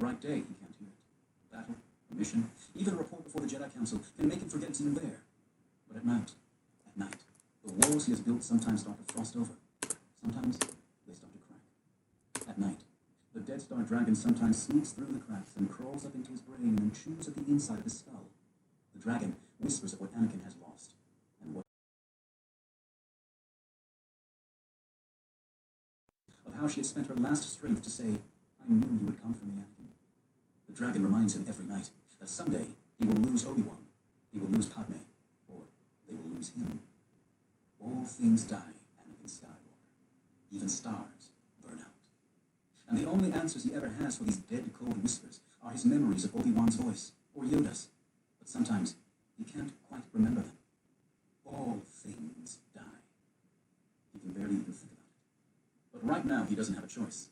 bright day, he can't hear it. A battle, a mission, even a report before the Jedi Council can make him forget it's even there. But at night, the walls he has built sometimes start to frost over. Sometimes they start to crack. At night, the Dead Star Dragon sometimes sneaks through the cracks and crawls up into his brain and chews at the inside of his skull. The dragon whispers of what Anakin has lost, and what of how she had spent her last strength to say, "I knew you would come for me, Anakin." The dragon reminds him every night that someday he will lose Obi-Wan, he will lose Padme, or they will lose him. All things die, Anakin Skywalker. Even stars burn out. And the only answers he ever has for these dead cold whispers are his memories of Obi-Wan's voice, or Yoda's. But sometimes he can't quite remember them. All things die. He can barely even think about it. But right now he doesn't have a choice.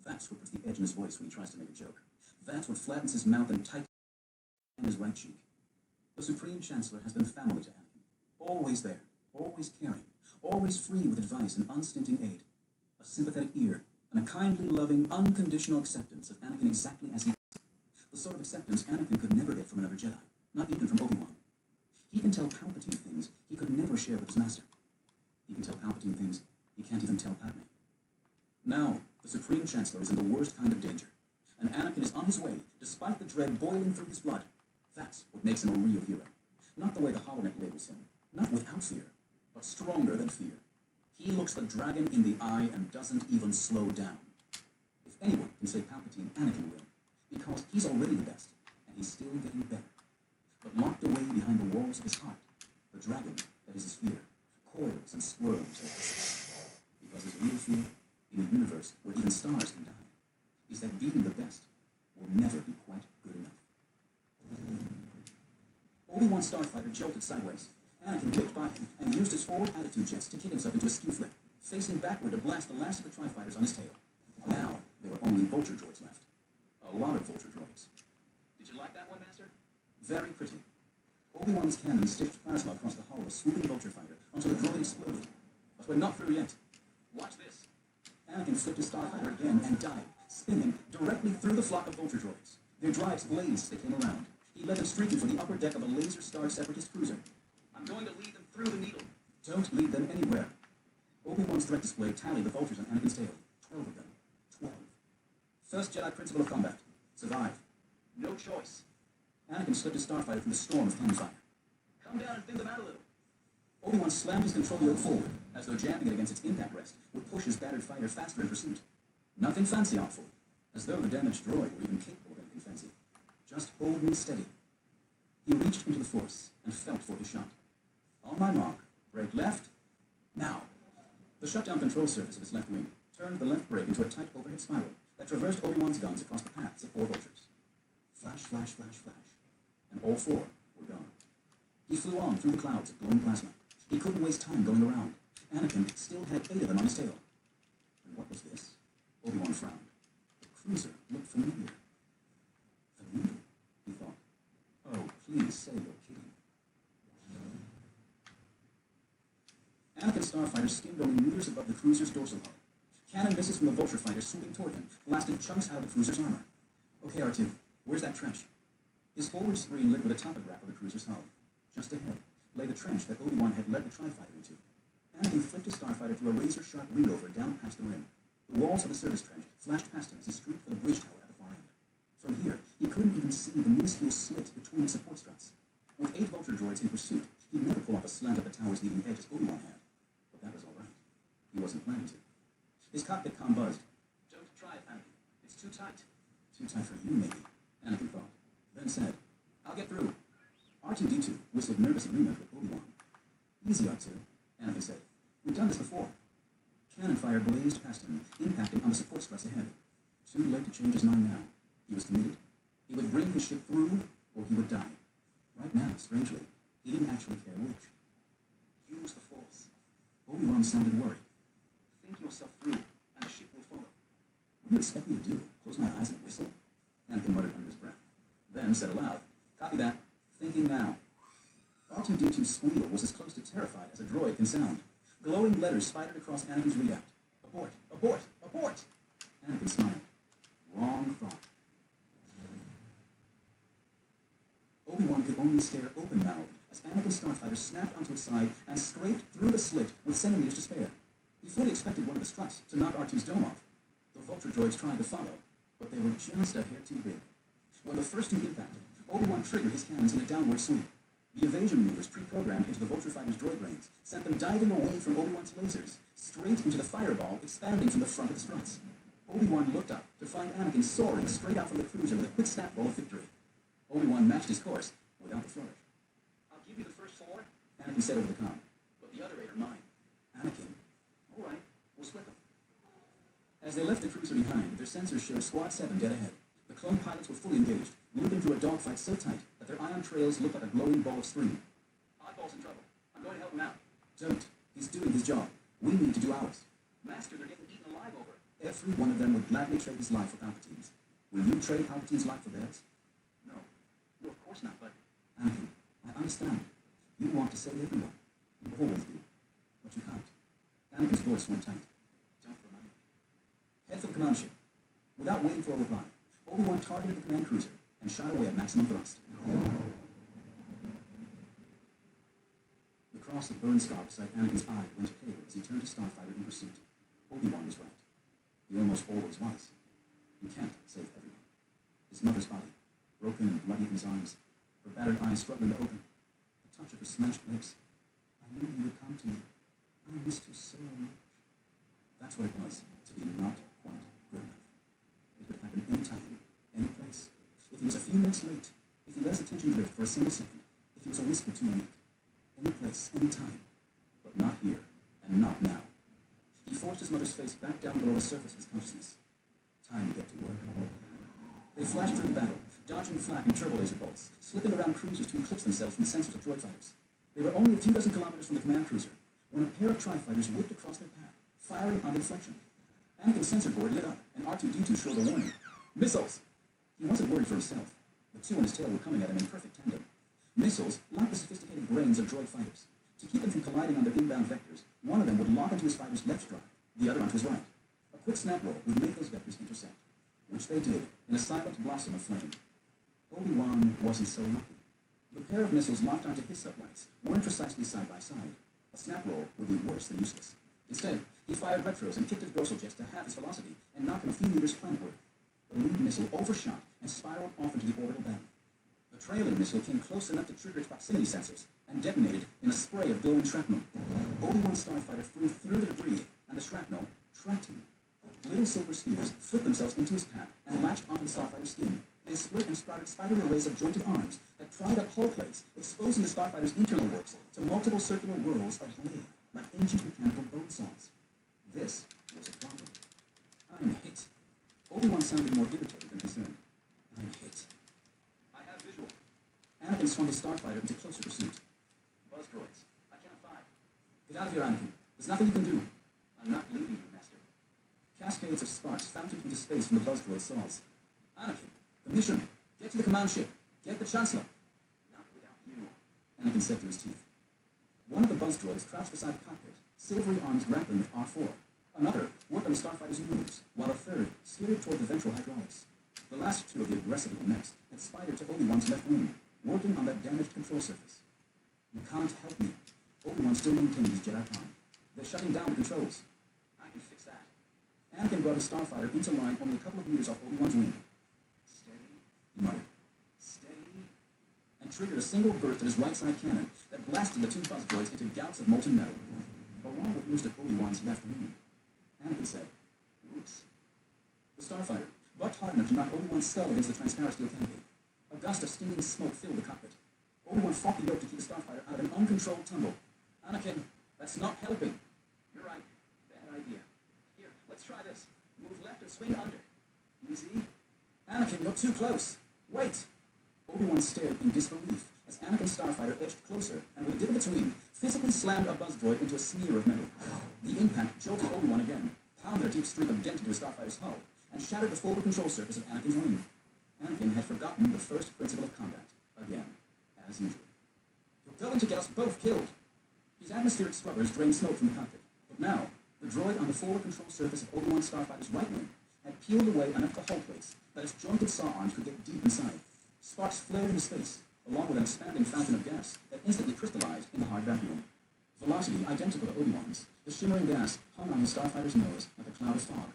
That's what puts the edge in his voice when he tries to make a joke. That's what flattens his mouth and tightens his right cheek. The Supreme Chancellor has been family to Anakin. Always there, always caring, always free with advice and unstinting aid. A sympathetic ear, and a kindly, loving, unconditional acceptance of Anakin exactly as he is. The sort of acceptance Anakin could never get from another Jedi, not even from Obi-Wan. He can tell Palpatine things he could never share with his master. He can tell Palpatine things he can't even tell Padme. Now, the Supreme Chancellor is in the worst kind of danger, and Anakin is on his way, despite the dread boiling through his blood. That's what makes him a real hero. Not the way the holonet labels him, not without fear, but stronger than fear. He looks the dragon in the eye and doesn't even slow down. If anyone can say Palpatine, Anakin will, because he's already the best, and he's still getting better. But locked away behind the walls of his heart, the dragon, that is his fear, coils and squirms over his. Because his real fear, in a universe where even stars can die, is that being the best will never be quite good enough. Obi-Wan's starfighter jolted sideways. Anakin kicked by him and used his forward attitude jets to kick himself into a skew flip, facing backward to blast the last of the Tri-Fighters on his tail. Now, there were only vulture droids left. A lot of vulture droids. Did you like that one, Master? Very pretty. Obi-Wan's cannon stitched plasma across the hull of a swooping vulture fighter until the droid exploded. But we're not through yet. Watch this. Anakin flipped his starfighter again and dived, spinning directly through the flock of vulture droids. Their drives blazed as they came around. He led them streaking for the upper deck of a laser-starred separatist cruiser. I'm going to lead them through the needle. Don't lead them anywhere. Obi-Wan's threat display tallied the vultures on Anakin's tail. 12 of them. 12. First Jedi principle of combat. Survive. No choice. Anakin slipped his starfighter through the storm of cannon fire. Come down and thin them out a little. Obi-Wan slammed his control yoke forward, as though jamming it against its impact rest would push his battered fighter faster in pursuit. Nothing fancy, Artful. As though the damaged droid were even capable of anything fancy. Just hold me steady. He reached into the Force and felt for his shot. On my mark, brake left, now. The shutdown control surface of his left wing turned the left brake into a tight overhead spiral that traversed Obi-Wan's guns across the paths of 4 vultures. Flash, flash, flash, flash. And all 4 were gone. He flew on through the clouds of glowing plasma. He couldn't waste time going around. Anakin still had 8 of them on his tail. And what was this? Obi-Wan frowned. The cruiser looked familiar. Familiar, he thought. Oh, please say you're kidding. Anakin's starfighter skimmed only meters above the cruiser's dorsal hull. Cannon missiles from the vulture fighter swooping toward him, blasting chunks out of the cruiser's armor. Okay, R2, where's that trench? His forward screen lit with a topograph of the cruiser's hull. Just ahead lay the trench that Obi-Wan had led the Tri-Fighter into. Anakin flipped his starfighter through a razor-sharp read-over down past the rim. The walls of the service trench flashed past him as he streaked for the bridge tower at the far end. From here, he couldn't even see the minuscule slit between the support struts. With 8 vulture droids in pursuit, he'd never pull off a slant at the tower's leading edge as Obi-Wan had. But that was all right. He wasn't planning to. His cockpit comm buzzed. Don't try it, Anakin. It's too tight. Too tight for you, maybe, Anakin thought. Then said, I'll get through. R2-D2 whistled nervous agreement with Obi-Wan. Easy, R2, Anakin said. We've done this before. Cannon fire blazed past him, impacting on the support struts ahead. Too late to change his mind now. He was committed. He would bring his ship through, or he would die. Right now, strangely, he didn't actually care which. Use the Force. Obi-Wan sounded worried. Think yourself through, and the ship will follow. What do you expect me to do? Close my eyes and whistle? Anakin muttered under his breath. Then said aloud, Copy that. Thinking now. R2-D2's squeal was as close to terrified as a droid can sound. Glowing letters spidered across Anakin's readout. Abort! Abort! Abort! Anakin smiled. Wrong thought. Obi-Wan could only stare open-mouthed as Anakin's starfighter snapped onto its side and scraped through the slit with centimeters to spare. He fully expected one of the struts to knock R2's dome off. The vulture droids tried to follow, but they were just a hair too big. When the first two impacted, Obi-Wan triggered his cannons in a downward swing. The evasion maneuvers pre-programmed into the vulture fighter's droid brains sent them diving away from Obi-Wan's lasers, straight into the fireball expanding from the front of the struts. Obi-Wan looked up to find Anakin soaring straight out from the cruiser with a quick snap roll of victory. Obi-Wan matched his course without the flourish. "I'll give you the first 4, Anakin said over the comm, "but the other 8 are mine." Anakin, "All right, we'll split them." As they left the cruiser behind, their sensors showed Squad 7 dead ahead. The clone pilots were fully engaged, moving through a dogfight so tight that their ion trails looked like a glowing ball of string. "Oddball's in trouble. I'm going to help him out." "Don't. He's doing his job. We need to do ours." "Master, they're getting eaten alive over." "Every one of them would gladly trade his life for Palpatine's. Will you trade Palpatine's life for theirs?" "No. No, of course not, but..." "Anakin, I understand. You want to save everyone. You always do. But you can't." Anakin's voice went tight. "Don't remind me." "Head for the command ship." Without waiting for a reply, Obi-Wan targeted the command cruiser and shot away at maximum thrust. The cross of burn scar beside Anakin's eye went pale as he turned his starfighter in pursuit. Obi-Wan was right. He almost always was. You can't save everyone. His mother's body, broken and bloody in his arms, her battered eyes struggling to open, the touch of her smashed lips. "I knew you would come to me. I missed you so much." That's what it was to be not quite good enough. It could happen any time, any place. If he was a few minutes late, if he let his attention drift for a single second, if he was a whisper too late, any place, any time, but not here, and not now. He forced his mother's face back down below the surface of his consciousness. Time to get to work. They flashed through the battle, dodging flak and turbo laser bolts, slipping around cruisers to eclipse themselves from the sensors of droid fighters. They were only a few dozen kilometers from the command cruiser when a pair of tri-fighters whipped across their path, firing on deflection. Anakin's sensor board lit up, and R2-D2 shrilled a warning. "Missiles!" He wasn't worried for himself. The two on his tail were coming at him in perfect tandem. Missiles, like the sophisticated brains of droid fighters. To keep them from colliding on their inbound vectors, one of them would lock onto his fighter's left drive, the other onto his right. A quick snap roll would make those vectors intersect, which they did in a silent blossom of flame. Obi-Wan wasn't so lucky. The pair of missiles locked onto his sublights weren't precisely side by side. A snap roll would be worse than useless. Instead, he fired retros and kicked his dorsal jets to half his velocity and knocked him a few meters planetward. The lead missile overshot and spiraled off into the orbital band. The trailing missile came close enough to trigger its proximity sensors and detonated in a spray of glowing shrapnel. Obi-Wan's starfighter flew through the debris, and the shrapnel trapped him. Little silver spears flipped themselves into his path and latched onto the starfighter's skin. They split and sprouted spidery arrays of jointed arms that pried up hull plates, exposing the starfighter's internal works to multiple circular whirls of blade, like ancient mechanical bone saws. This was a problem. "I'm hit." Obi-Wan sounded more irritated than concerned. "I'm hit." "I have visual." Anakin swung his starfighter into closer pursuit. "Buzz droids. I can't fire." "Get out of here, Anakin. There's nothing you can do." "I'm not leaving you, Master." Cascades of sparks fountained into space from the buzz droid saws. "Anakin, the mission. Get to the command ship. Get the Chancellor." "Not without you," Anakin said through his teeth. One of the buzz droids crouched beside the cockpit, silvery arms grappling with R4. Another worked on the starfighter's moves, while a third skidded toward the ventral hydraulics. The last two of the aggressive little mechs had spidered to Obi-Wan's left wing, working on that damaged control surface. "You can't help me." Obi-Wan still maintained his Jedi palm. "They're shutting down the controls." "I can fix that." Anakin brought his starfighter into line only a couple of meters off Obi-Wan's wing. "Steady," he muttered. "Steady," and triggered a single burst at his right side cannon that blasted the two buzz droids into gouts of molten metal. Along with most of Obi-Wan's left wing, Anakin said, "Oops." The starfighter bucked hard enough to knock Obi-Wan's skull against the transparent steel canopy. A gust of stinging smoke filled the cockpit. Obi-Wan fought the yoke to keep the starfighter out of an uncontrolled tumble. "Anakin, that's not helping." "You're right. Bad idea. Here, let's try this. Move left and swing under." "Easy." "Anakin, you're too close. Wait." Obi-Wan stared in disbelief as Anakin's starfighter edged closer and with a dip of its wing, physically slammed a buzz droid into a smear of metal. The impact jolted Obi-Wan again, pounded a deep streak of dent into his starfighter's hull, and shattered the forward control surface of Anakin's wing. Anakin had forgotten the first principle of combat, again, as usual. "You're going to get us both killed." His atmospheric scrubbers drained smoke from the cockpit, but now, the droid on the forward control surface of Obi-Wan's starfighter's right wing had peeled away enough of the hull plates that its jointed saw arms could get deep inside. Sparks flared into space, along with an expanding fountain of gas that instantly crystallized in the hard vacuum. Velocity identical to Obi-Wan's, the shimmering gas hung on his starfighter's nose like a cloud of fog.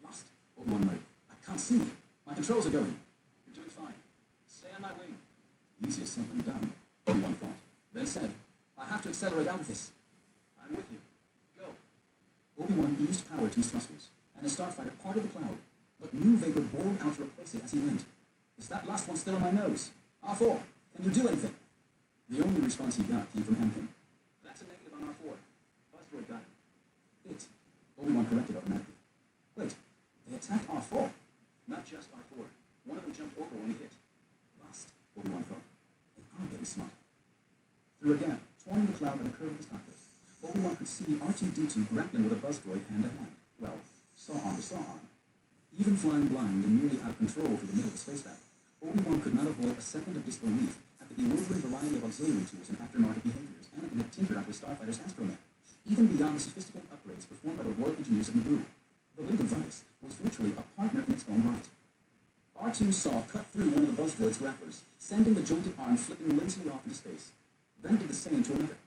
Lost, Obi-Wan muttered. I can't see. My controls are going. You're doing fine. Stay on my wing. Easier said than done, Obi-Wan thought. Then said, I have to accelerate out of this. I'm with you. Go. Obi-Wan eased power to his thrusters, and the starfighter parted the cloud, but new vapor boiled out to replace it as he went. Is that last one still on my nose? R4, can you do anything? The only response he got came from Anakin. That's a negative on R4. Buzzroid got it. It. Obi-Wan corrected automatically. Wait, they attacked R4? Not just R4. One of them jumped over when he hit. Lost, Obi-Wan thought. They are getting smart. Through a gap, torn in the cloud and the curve of his cockpit, Obi-Wan could see R2-D2 grappling with a Buzzroid hand-to-hand. Well, saw-arm to saw-arm. Even flying blind and nearly out of control through the middle of the spaceback, Obi-Wan could not avoid a second of disbelief at the bewildering variety of auxiliary tools and aftermarket behaviors Anakin had tinkered onto his starfighter's astronet, even beyond the sophisticated upgrades performed by the royal engineers of Naboo. The little device was virtually a partner in its own right. R2's saw cut through one of the Buzzroid's grapplers, sending the jointed arm flipping lazily off into space. Then did the same to another.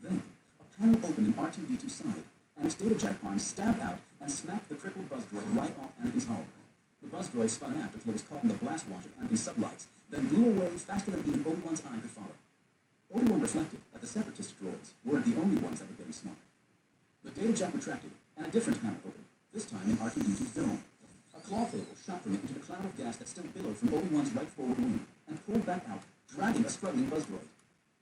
Then, a panel opened in R2-D2's side, and its data jack arm stabbed out and smacked the crippled Buzzroid right off Anakin's hull. The Buzzroid spun aft until it was caught in the blast launch of Anakin's sublights, then blew away faster than even Obi-Wan's eye could follow. Obi-Wan reflected that the separatist droids weren't the only ones that were getting smart. The data jack retracted, and a different panel opened, this time in R2-D2's dome. A claw cable shot from it into the cloud of gas that still billowed from Obi-Wan's right forward wing, and pulled back out, dragging a struggling Buzzroid.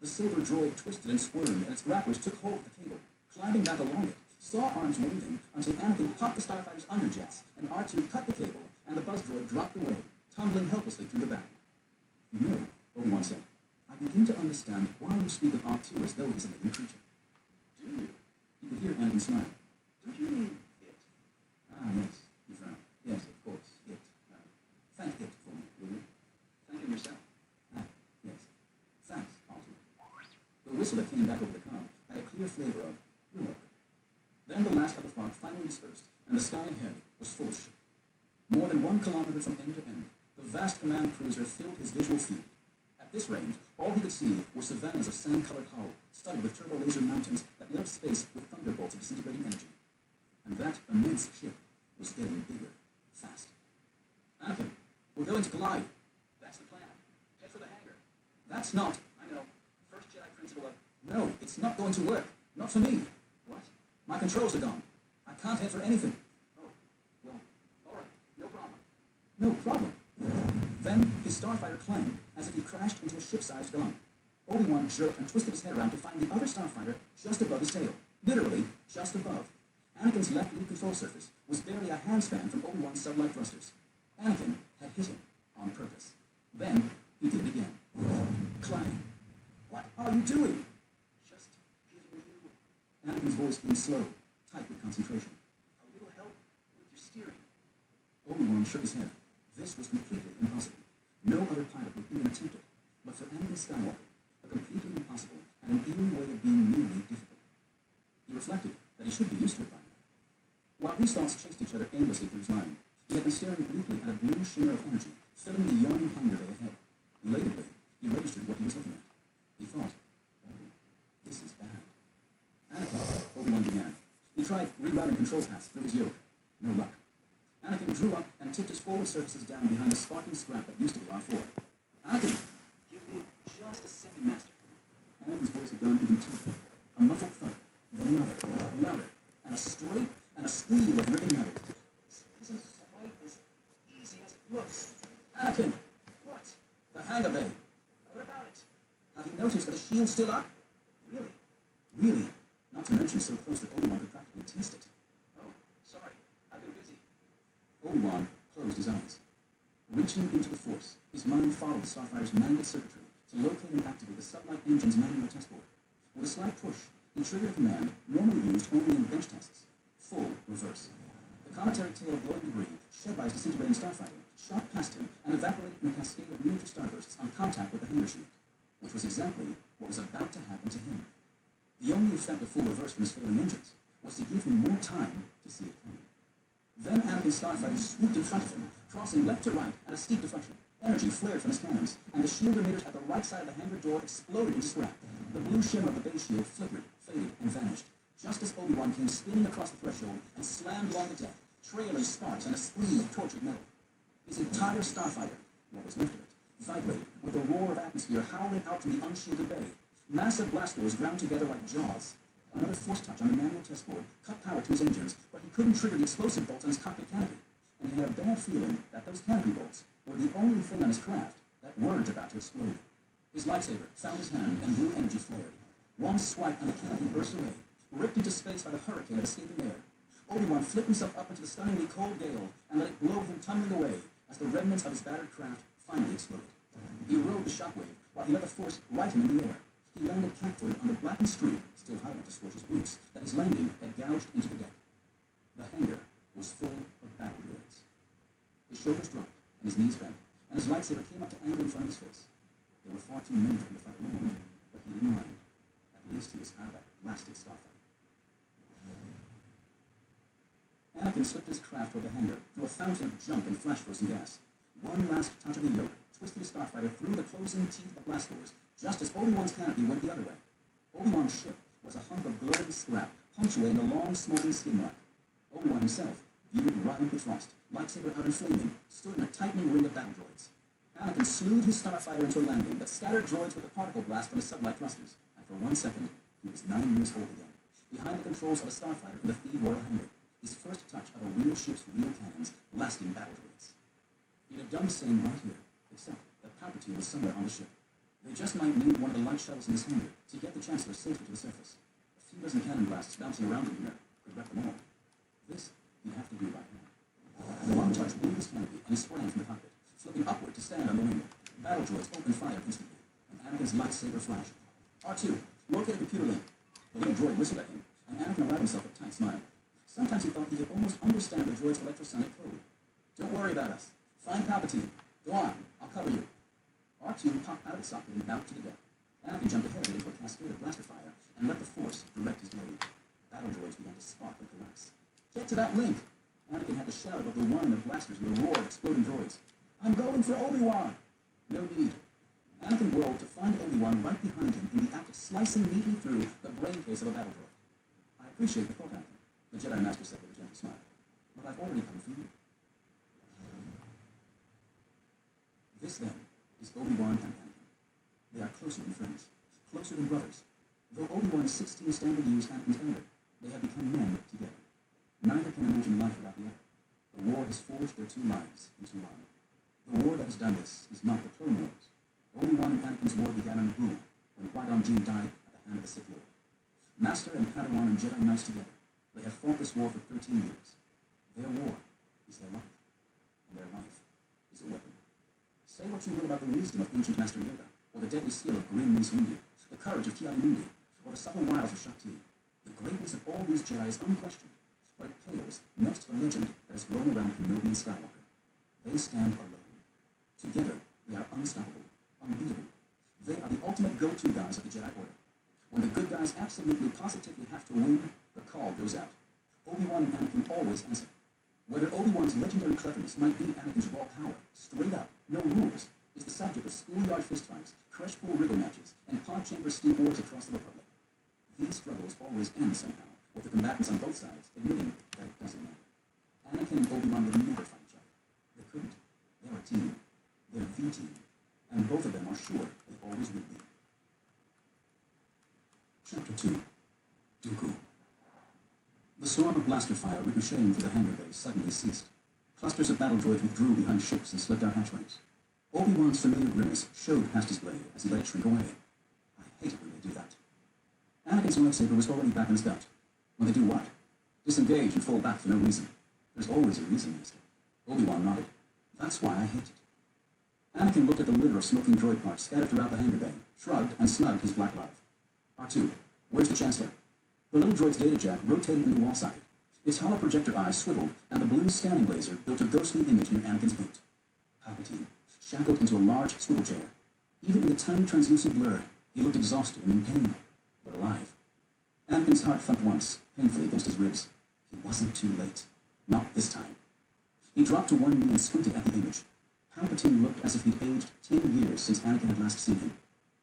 The silver droid twisted and squirmed, and its grapplers took hold of the cable, climbing back along it, saw arms waving until Anakin popped the starfighter's underjets, and R2 cut the cable, and the Buzzroid dropped away, tumbling helplessly through the back. You know, Obi-Wan said, I begin to understand why you speak of R2 as though he's a living creature. Do you? You could hear Anakin smile. Don't you mean it? Ah, yes, he frowned. Yes, of course, it. Thank it for me, will you? Thank him yourself. Ah, yes. Thanks, R2. The whistle that came back over the comm had a clear flavor of, you're welcome. Then the last of the fog finally dispersed, and the sky ahead was full of shit. More than 1 kilometer from end to end, the vast command cruiser filled his visual field. At this range, all he could see were savannas of sand-colored hull, studded with turbo-laser mountains that lit up space with thunderbolts of disintegrating energy. And that immense ship was getting bigger, fast. Anakin, we're going to collide. That's the plan. Head for the hangar. That's not, I know, first Jedi principle of, no, it's not going to work. Not for me. What? My controls are gone. I can't head for anything. Oh, well, all right, no problem. No problem. Then his starfighter clanged as if he crashed into a ship-sized gun. Obi-Wan jerked and twisted his head around to find the other starfighter just above his tail. Literally, just above. Anakin's left lead control surface was barely a handspan from Obi-Wan's sublight thrusters. Anakin had hit him on purpose. Then he did it again. Clang. What are you doing? Just giving you... Anakin's voice being slow, tight with concentration. A little help with your steering. Obi-Wan shook his head. This was completely impossible. No other pilot would even attempt it. But for Anakin Skywalker, a completely impossible and an eerie way of being nearly difficult. He reflected that he should be used to it by now. While these thoughts chased each other aimlessly through his mind, he had been staring obliquely at a blue shimmer of energy, filling the yawning hunger day ahead. Belatedly, he registered what he was looking at. He thought, oh, this is bad. Anakin, Obi-Wan began. He tried rerouting control paths through his yoke. No luck. Anakin drew up and tipped his forward surfaces down behind the sparking scrap that used to be R4. Anakin, give me just a second, Master. Anakin's voice had gone even deeper. A muffled thud, then louder, and a story and a squeal of ripping metal. This isn't quite as easy as it looks. Anakin, what? The hangar bay. What about it? Have you noticed that the shield's still up? Really? Really? Not to mention so close that Obi-Wan could practically taste it. Oh, sorry. I've been busy. Obi-Wan closed his eyes. Reaching into the Force, his mind followed the Starfighter's mangled circuitry to locate and activate the sublight engine's manual test board. With a slight push, he triggered a command normally used only in bench tests. Full reverse. The cometary tail of glowing debris, shed by his disintegrating starfighter, shot past him and evaporated in a cascade of miniature starbursts on contact with the hangar chute, which was exactly what was about to happen to him. The only effect of full reverse from his failing engines was to give him more time to see it coming. Then Anakin's starfighter swooped in front of him, crossing left to right at a steep deflection. Energy flared from his cannons, and the shield emitters at the right side of the hangar door exploded into scrap. The blue shimmer of the base shield flickered, faded, and vanished, just as Obi-Wan came spinning across the threshold and slammed along the deck, trailing sparks and a stream of tortured metal. His entire starfighter, what was left of it, vibrated with the roar of atmosphere howling out from the unshielded bay. Massive blast doors ground together like jaws. Another force touch on the manual test board cut power to his engines, but he couldn't trigger the explosive bolts on his cockpit canopy. And he had a bad feeling that those canopy bolts were the only thing on his craft that weren't about to explode. His lightsaber found his hand and blue energy flared. One swipe and the canopy burst away, ripped into space by the hurricane of escaping air. Obi-Wan flipped himself up into the stunningly cold gale and let it blow him tumbling away as the remnants of his battered craft finally exploded. He rode the shockwave while he let the force right him in the air. He landed cat-footed on the blackened street, still hot enough to scorch his boots, that his landing had gouged into the deck. The hangar was full of battle droids. His shoulders dropped and his knees bent, and his lightsaber came up to angle in front of his face. There were far too many for him to fight alone, but he didn't mind. At least he was out of that blasted starfight. Anakin slipped his craft toward the hangar through a fountain of junk and flash-frozen gas. One last touch of the yoke twisted his starfighter through the closing teeth of the blast doors, just as Obi-Wan's canopy went the other way. Obi-Wan's ship was a hunk of glowing scrap, punctuating a long, smoking skin mark. Obi-Wan himself, viewed rotten with frost, lightsaber out and flaming, stood in a tightening ring of battle droids. Anakin slewed his starfighter into a landing that scattered droids with a particle blast from his sublight thrusters, and for 1 second, he was 9 years old again, behind the controls of a starfighter in the Theed Royal hangar, his first touch of a real ship's real cannons, blasting battle droids. He'd have done the same right here, except that Palpatine was somewhere on the ship. They just might need one of the light shuttles in this hangar to get the Chancellor safely to the surface. A few dozen cannon blasts bouncing around in here could wreck them all. This he'd have to do by hand. The one touch blew his canopy and he sprang from the cockpit, flipping upward to stand on the wing. Battle droids opened fire instantly, and Anakin's lightsaber flashed. R2, locate a computer link. The little droid whistled at him, and Anakin allowed himself a tight smile. Sometimes he thought he could almost understand the droid's electrosonic code. Don't worry about us. Find Palpatine. Go on. I'll cover you. R2 popped out of the socket and bounced to the deck. Anakin jumped ahead into a cascade of blaster fire and let the force direct his blade. Battle droids began to spark and collapse. Get to that link! Anakin had to shout above the whine of blasters and the roar of exploding droids. I'm going for Obi-Wan! No need. Anakin whirled to find Obi-Wan right behind him in the act of slicing neatly through the brain case of a battle droid. I appreciate the thought, Anakin, the Jedi Master said with a gentle smile. But I've already come for you. This, then, is Obi-Wan and Anakin. They are closer than friends, closer than brothers. Though Obi-Wan is 16 standard years Anakin's elder, they have become men together. Neither can imagine life without the other. The war has forged their two lives into one. The war that has done this is not the Clone Wars. Obi-Wan and Anakin's war began on Naboo, when Qui-Gon Jinn died at the hand of the Sith Lord. Master and Padawan and Jedi Knights together, they have fought this war for 13 years. Their war is their life, and their life is a weapon. Say what you will about the wisdom of ancient Master Yoda, or the deadly skill of Grim Mace Windu, the courage of Ki-Adi-Mundi, or the subtle wiles of Shakti. The greatness of all these Jedi is unquestioned, but it pales next to the legend that has grown around Kenobi and Skywalker. They stand alone. Together, they are unstoppable, unbeatable. They are the ultimate go-to guys of the Jedi Order. When the good guys absolutely, positively have to win, the call goes out. Obi-Wan and Anakin always answer. Whether Obi-Wan's legendary cleverness might beat Anakin's raw power, straight up, no rules, is the subject of schoolyard fistfights, crush pool wriggle matches, and pod chamber steep wars across the Republic. These struggles always end somehow, with the combatants on both sides admitting that it doesn't matter. Anakin and Obi-Wan would never fight each other. They couldn't. They're a team. They're the team. And both of them are sure they always will be. Chapter 2. Dooku. The storm of blaster fire ricocheting through the hangar bay suddenly ceased. Clusters of battle droids withdrew behind ships and slipped out hatchways. Obi-Wan's familiar grimace showed past his blade as he let it shrink away. I hate it when they do that. Anakin's lightsaber was already back in his belt. When they do what? Disengage and fall back for no reason. There's always a reason, Master. Obi-Wan nodded. That's why I hate it. Anakin looked at the litter of smoking droid parts scattered throughout the hangar bay, shrugged, and snugged his black glove. R2, where's the Chancellor? The little droid's data jack rotated in the wall socket. Its hollow projector eyes swiveled, and the blue scanning laser built a ghostly image in Anakin's boot. Palpatine, shackled into a large swivel chair. Even in the tiny translucent blur, he looked exhausted and in pain, but alive. Anakin's heart thumped once, painfully against his ribs. He wasn't too late. Not this time. He dropped to one knee and squinted at the image. Palpatine looked as if he'd aged 10 years since Anakin had last seen him.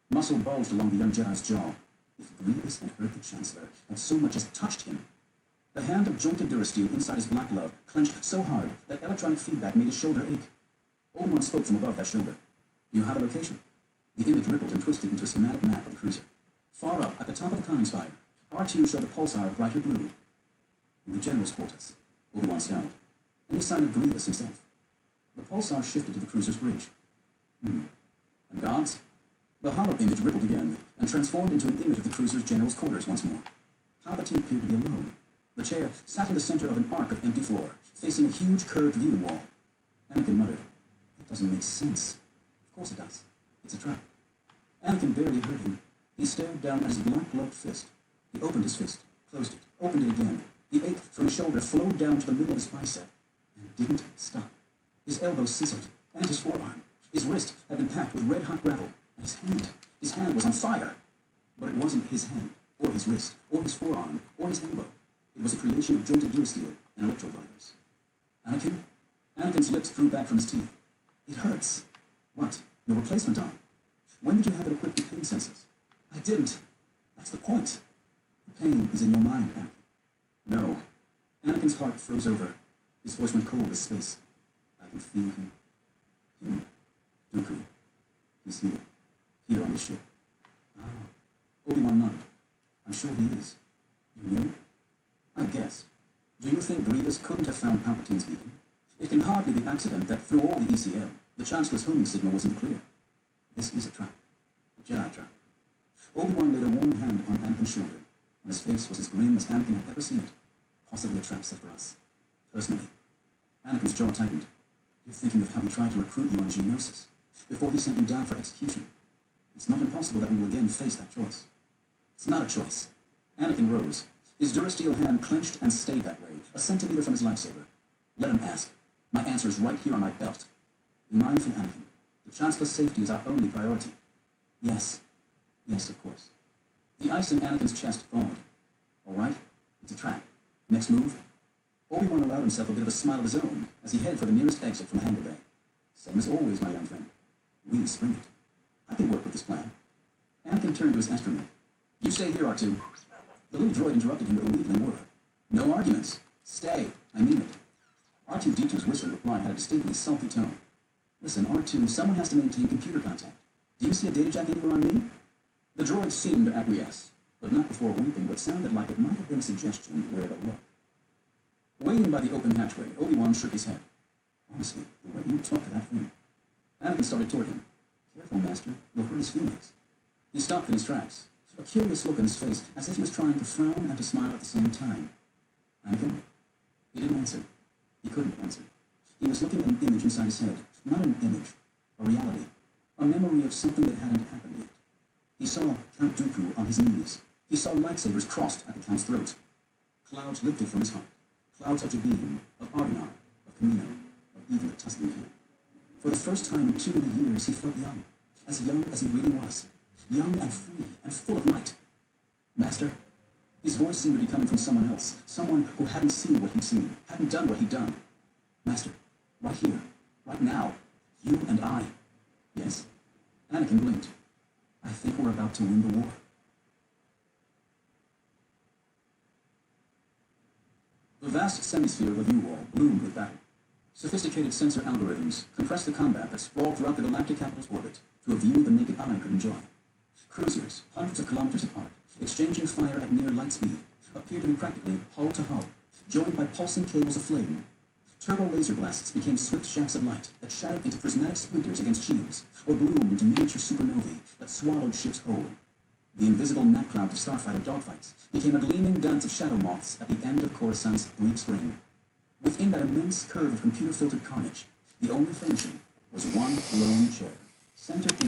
Muscle bulged along the young Jedi's jaw. If Grievous had hurt the Chancellor, had so much as touched him. The hand of jointed durasteel inside his black glove clenched so hard that electronic feedback made his shoulder ache. Obi-Wan spoke from above that shoulder. "You have a location?" The image rippled and twisted into a schematic map of the cruiser. Far up, at the top of the conning spire, R2 showed a pulsar of brighter blue. "In the General's quarters," Obi-Wan scowled. Any sign of Grievous himself? The pulsar shifted to the cruiser's bridge. And guards? The hollow image rippled again, and transformed into an image of the cruiser's general's quarters once more. Palpatine appeared to be alone. The chair sat in the center of an arc of empty floor, facing a huge curved viewing wall. Anakin muttered, "It doesn't make sense." "Of course it does. It's a trap." Anakin barely heard him. He stared down at his black-gloved fist. He opened his fist, closed it, opened it again. The ache from his shoulder flowed down to the middle of his bicep, and didn't stop. His elbow sizzled, and his forearm. His wrist had been packed with red-hot gravel, and his hand was on fire. But it wasn't his hand, or his wrist, or his forearm, or his elbow. It was a creation of jointed durasteel and electrovibers. "Anakin?" Anakin's lips drew back from his teeth. "It hurts." "What? Your replacement arm? When did you have it equipped with pain sensors?" "I didn't. That's the point. The pain is in your mind, Anakin." "No." Anakin's heart froze over. His voice went cold as space. "I can feel him. Him. Dooku. He's here. Here on the ship." "Ah." Obi-Wan nodded. "I'm sure he is. You knew?" "I guess. Do you think Grievous couldn't have found Palpatine's beacon? It can hardly be accident that through all the ECL, the Chancellor's homing signal wasn't clear. This is a trap. A Jedi trap." Obi-Wan laid a warm hand on Anakin's shoulder, and his face was as grim as Anakin had ever seen it. "Possibly a trap set for us. Personally." Anakin's jaw tightened. "You're thinking of how he tried to recruit you on Geonosis, before he sent you down for execution. It's not impossible that we will again face that choice." "It's not a choice." Anakin rose. His durasteel hand clenched and stayed that way, a centimeter from his lightsaber. "Let him ask. My answer is right here on my belt." "Be mindful, Anakin. The Chancellor's safety is our only priority." "Yes. Yes, of course." The ice in Anakin's chest thawed. "All right. It's a trap. Next move?" Obi-Wan allowed himself a bit of a smile of his own as he headed for the nearest exit from the hangar bay. "Same as always, my young friend. We spring it. I can work with this plan." Anakin turned to his astronaut. "You stay here, R2. The little droid interrupted him with a wheedling order. "No arguments. Stay. I mean it." R2-D2's whistle reply had a distinctly salty tone. "Listen, R2, someone has to maintain computer contact. Do you see a data jack anywhere on me?" The droid seemed to acquiesce, but not before weeping what sounded like it might have been a suggestion where to look. Waiting by the open hatchway, Obi-Wan shook his head. "Honestly, the way you talk to that thing." Anakin started toward him. "Careful, Master. You'll hurt his feelings." He stopped in his tracks, a curious look on his face, as if he was trying to frown and to smile at the same time. "Anakin?" He didn't answer. He couldn't answer. He was looking at an image inside his head. Not an image. A reality. A memory of something that hadn't happened yet. He saw Count Dooku on his knees. He saw lightsabers crossed at the Count's throat. Clouds lifted from his heart. Clouds of Jabin, of Argonar, of Camino, of even the Tusken King. For the first time in 2 many years, he felt young as he really was. Young and free and full of light. "Master?" His voice seemed to be coming from someone else, someone who hadn't seen what he'd seen, hadn't done what he'd done. "Master, right here, right now, you and I." "Yes?" Anakin blinked. "I think we're about to win the war." The vast semisphere of the view wall bloomed with battle. Sophisticated sensor algorithms compressed the combat that sprawled throughout the galactic capital's orbit to a view the naked eye could enjoy. Cruisers, hundreds of kilometers apart, exchanging fire at near light speed, appeared to be practically hull to hull, joined by pulsing cables of flame. Turbo laser blasts became swift shafts of light that shattered into prismatic splinters against shields, or bloomed into miniature supernovae that swallowed ships whole. The invisible gnat cloud of starfighter dogfights became a gleaming dance of shadow moths at the end of Coruscant's brief spring. Within that immense curve of computer-filtered carnage, the only furnishing was one lone chair, centered in